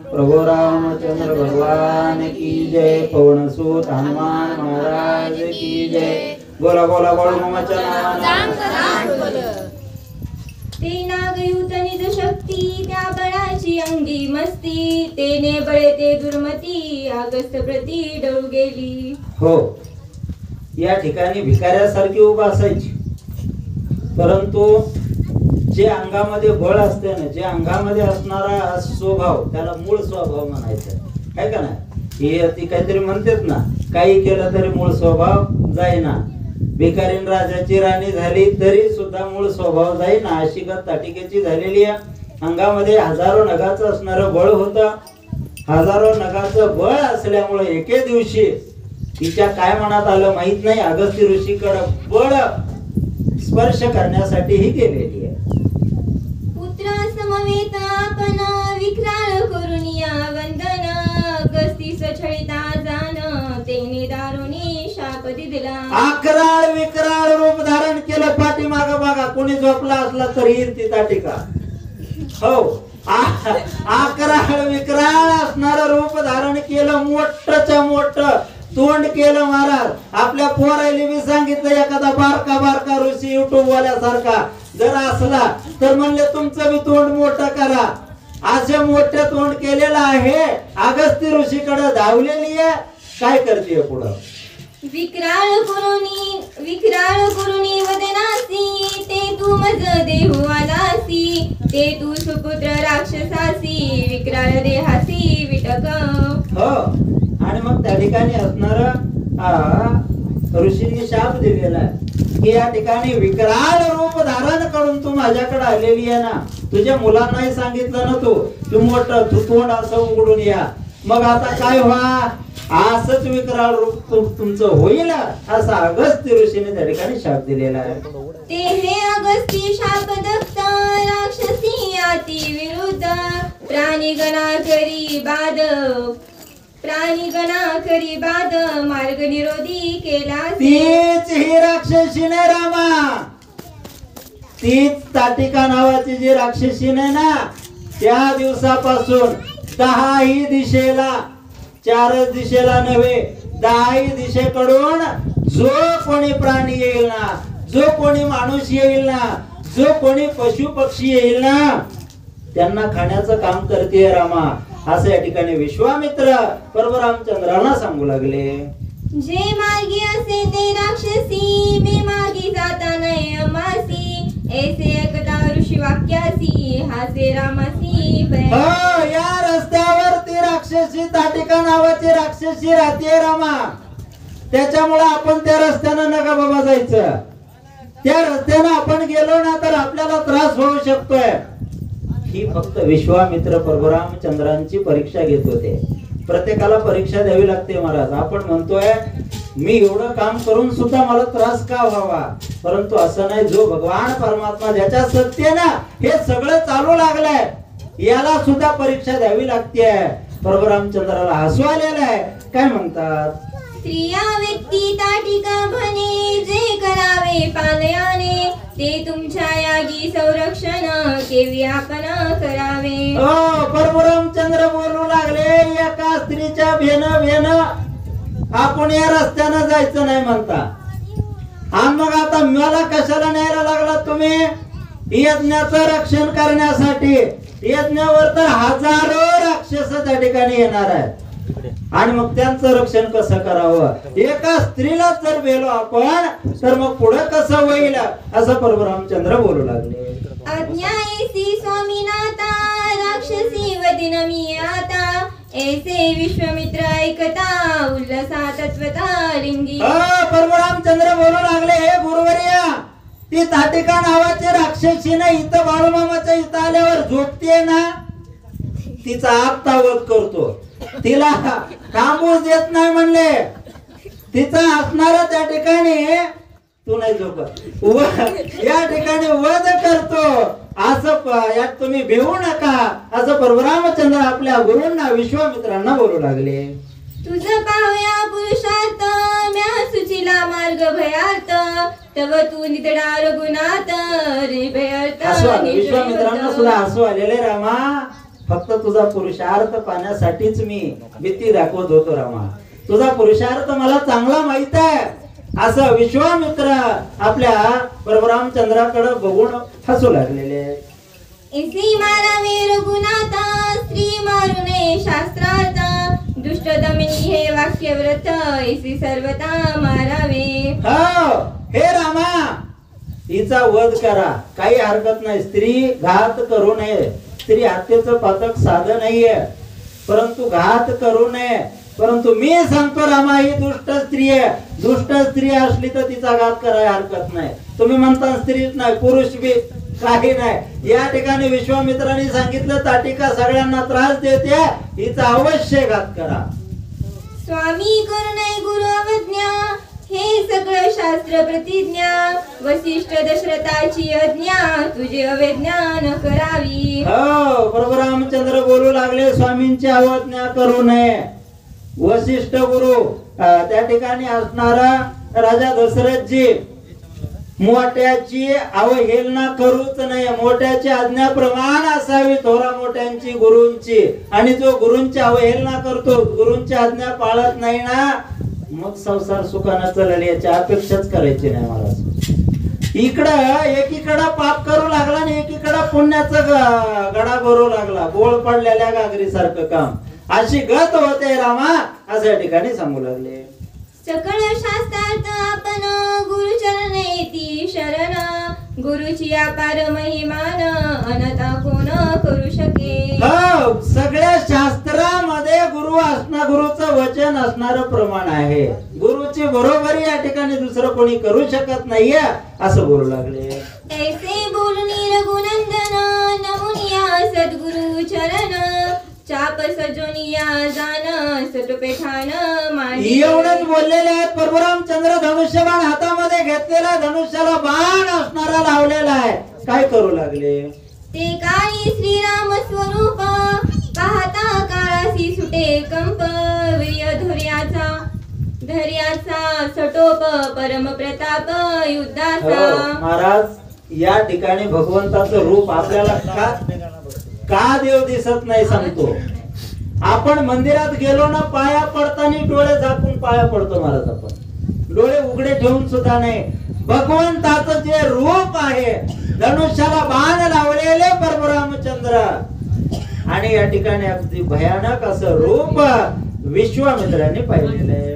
प्रभु रामचंद्र भगवान की जय। पवन सुत हनुमान महाराज की जय। बोला बोला ते नागयूत निज शक्ती त्या बळाची अंगी मस्ती तेने बळे ते दुर्मती अगस्त प्रती डळू गेली। हो, या ठिकाणी भिकाऱ्यासारखी उभा असायची, परंतु जे अंगामध्ये बळ असते ना, जे अंगामध्ये असणारा स्वभाव त्याला मूळ स्वभाव म्हणायचं आहे का नाही? हे ती काहीतरी म्हणतात ना, काही केलं तरी मूळ स्वभाव जाईना। भिकारीन राजाची राणी झाली तरी सुद्धा मूळ स्वभाव जाईना, अशी गत ताटिकेची झालेली आहे। अंगामध्ये हजारो नगाचं असणारं बळ होतं। हजारो नगाचं बळ असल्यामुळे एके दिवशी तिच्या काय मनात आलं माहित नाही, अगस्त्य ऋषीकडे बळ स्पर्श करण्यासाठी ही गेलेली आहे। समवेत आपण विक्राळ करुनिया वंदन अगस्तीस छळिता जान तेने दारुणी शाप दिला। अकराळ विक्राळ रूप धारण केलं। पाठीमाग बघा, कोणी झोपला असला तरी येईल ती ताटिका। हो, अकराळ विक्राळ असणारं रूप धारण केलं, मोठच्या मोठं तोंड केलं महाराज। आपल्या पोरायला मी सांगितलं, एखादा बारका बारका ऋषी युट्यूब वाल्यासारखा जर असला तर म्हणले तुमचं बी तोंड मोठं करा। असे मोठे तोंड केलेलं आहे। अगस्त्य ऋषीकडे धावलेली आहे, काय करते पुढं? विक्राळ करुणी वदनासी ते तू मज देहू आलासी ते तू सुपुत्र राक्षसासी विक्राळ देहासी विटक। हो, आणि मग त्या ठिकाणी असणारा ऋषींनी शाप दिलेला आहे की या ठिकाणी विक्राळ रूप धारण करून तू माझ्याकडे आलेली आहे ना, तुझ्या मुलांनाही सांगितलं ना तू मोठं तू तोंड असं उघडून या। मग आता काय व्हा, असंच विक्राळ रूप तुमचं होईल असा अगस्त्य ऋषीने त्या ठिकाणी शाप दिलेला आहे। ते हे अगस्त्य शाप दत्त राक्षसी अति विरुद्ध प्राणी करी बाद मार्ग निरोधी केला। तीच ही राक्षसीने रामा, तीच ताटिका नावाची जी राक्षसीने ना, त्या दिवसापासून 10ही दिशेला, 4च दिशेला नव्हे 10ही दिशेकडून जो कोणी प्राणी येईल ना, जो कोणी माणूस येईल ना, जो कोणी पशु पक्षी येईल ना, त्यांना खाण्याचं काम करते रामा, असं या ठिकाणी विश्वामित्र परमरामचंद्रांना सांगू लागले। जे मार्गी असे ते राक्षसी बे मार्गी जाता नये अमासी ऐसे एकता ऋषी वाक्यासी हासे रामासी। हो, या रस्त्यावर ती राक्षसी ताटिका नावाची राक्षसी राहते रामा, त्याच्यामुळे आपण त्या रस्त्यानं नका बाबा जायचं। त्या रस्त्यानं आपण गेलो ना तर आपल्याला त्रास होऊ शकतोय। ही फक्त विश्वामित्र परशुरामचंद्रांची परीक्षा घेत होते। प्रत्येकाला परीक्षा द्यावी लागते महाराज। आपण म्हणतोय मी एवढं काम करून सुद्धा मला त्रास का व्हावा, परंतु असं नाही। जो भगवान परमात्मा ज्याच्या सत्य ना हे सगळं चालू लागलंय, याला सुद्धा परीक्षा द्यावी लागते। परशुरामचंद्राला हसू आलेलं आहे, काय म्हणतात? स्त्रिया व्यक्ती ताटिका म्हणे जे करावे पालयाने ते तुमच्या यागी संरक्षण केवी आपण करावे। परशुरामचंद्र बोलू लागले, एका स्त्रीच्या भेन आपण या रस्त्यानं जायचं नाही म्हणता, आणि मग आता मला कशाला न्यायला लागला तुम्ही? यज्ञाचं रक्षण करण्यासाठी। यज्ञावर तर हजारो राक्षस त्या ठिकाणी येणार आहेत, आणि मग त्यांचं रक्षण कसं करावं? एका स्त्रीला जर भेलो आपण तर मग पुढे कसं होईल, असं परशुरामचंद्र बोलू लागले। अज्ञायसी स्वामीनाथा राक्षसी वदिनमी आता ऐसे विश्वामित्र ऐकता उल्लसा तत्वता लिंगी। परशुरामचंद्र बोलू लागले, हे गुरुवर्या, ती ताटिका नावाची राक्षसीने इथं बाळूमामाच्या इथं आल्यावर झोपते ना, तिचा आपतावत करतो, तिला थांबूच देत नाही म्हणले, तिचा असणारा त्या ठिकाणी तू नाही झोपत या ठिकाणी वध करतो, असं यात तुम्ही भिवू नका, असं परशुरामचंद्र आपल्या गुरूंना विश्वामित्रांना बोलू लागले। तुझं पाहूया पुरुषार्थ म्या सुचिला मार्ग भयार्थ तव तू नितडा रघुनाथ निर्भयार्थ। विश्वामित्रांना सुद्धा हसू आलेले रामा, फक्त तुझा पुरुषार्थ पाहण्यासाठीच मी भीती दाखवत होतो रामा. तुझा पुरुषार्थ मला चांगला माहित आहे. असं विश्वामित्र आपल्या परशुरामचंद्राकडे बघून हसू लागलेले. इसी मारावे रघुनाथा स्त्री मारू नये शास्त्रार्थ दुष्ट दमिनी हे वाक्यव्रत इसी सर्वता मारावे. हो हे रामा, हिचा वध करा, काही हरकत नाही. स्त्री घात करू नये. स्त्री हत्येचं पातक साधं नाहीये, परंतु घात करू नये. परंतु मी सांगतो रामा, ही दुष्ट स्त्री आहे. दुष्ट स्त्री असली तर तिचा घात करायला हरकत नाही. तुम्ही म्हणता स्त्रीच नाही, पुरुष बी काही नाही. या ठिकाणी विश्वामित्रांनी सांगितलं, ताटिका सगळ्यांना त्रास देते, हिचा अवश्य घात करा. स्वामी करुणय गुरु अवज्ञा हे सगळं शास्त्र प्रतिज्ञा वसिष्ठ दशरथाची अज्ञा तुझे अवज्ञा न करावी. हो परशुरामचंद्र बोलू लागले, स्वामींची अवज्ञा करू नये. वसिष्ठ गुरु त्या ठिकाणी असणारा राजा दशरथजी मोठ्याची अवहेलना करूच नये. मोठ्याची आज्ञाप्रमाण असावी थोरा मोठ्यांची गुरूंची. आणि जो गुरूंची अवहेलना करतो, गुरूंची आज्ञा पाळत नाही ना, मग संसार सुखानं चलेल याची अपेक्षाच करायची नाही महाराज. इकडं एकीकडं पाप करू लागला आणि एकीकडं पुण्याचं गडा करू लागला. बोळ पडलेल्या गागरी सारखं काम. अशी गत होते रामा, अशा ठिकाणी सांगू लागले. सकळ शास्त्रार्थ आपण गुरुचरण येती शरण गुरुची अपार महिमान अनता कोण करू शके. हो सगळ्या शास्त्रामध्ये गुरु असणार, गुरुचं वचन असणार प्रमाण आहे. गुरुची बरोबरी या ठिकाणी दुसरं कोणी करू शकत नाहीये असं बोलू लागले. ऐसे बोलून रघुनंदन नमुनिया सद्गुरु चरण चाप सजोनिया जान सटोपे ठाण मांडी. एवढंच बोललेले आहेत. परशुरामचंद्र धनुष्यबाण हातामध्ये घेतलेला, धनुष्याला बाण असणारा लावलेला आहे. काय करू लागले. ते काळी श्रीराम स्वरूप पाहता काळासी सुटे कंप वीर्य धैर्याचा सटोप परम प्रताप युद्धाचा. महाराज या ठिकाणी भगवंताचं रूप आपल्याला का देव दिसत नाही सांगतो. आपण मंदिरात गेलो ना, पाया पडताना डोळे झाकून पाया पडतो महाराज. आपण डोळे उघडे ठेवून सुद्धा नाही. भगवंताचं जे रूप आहे, धनुष्याला बाण लावलेले परशुरामचंद्र, आणि या ठिकाणी अगदी भयानक असं रूप विश्वामित्रांनी पाहिलेलं आहे.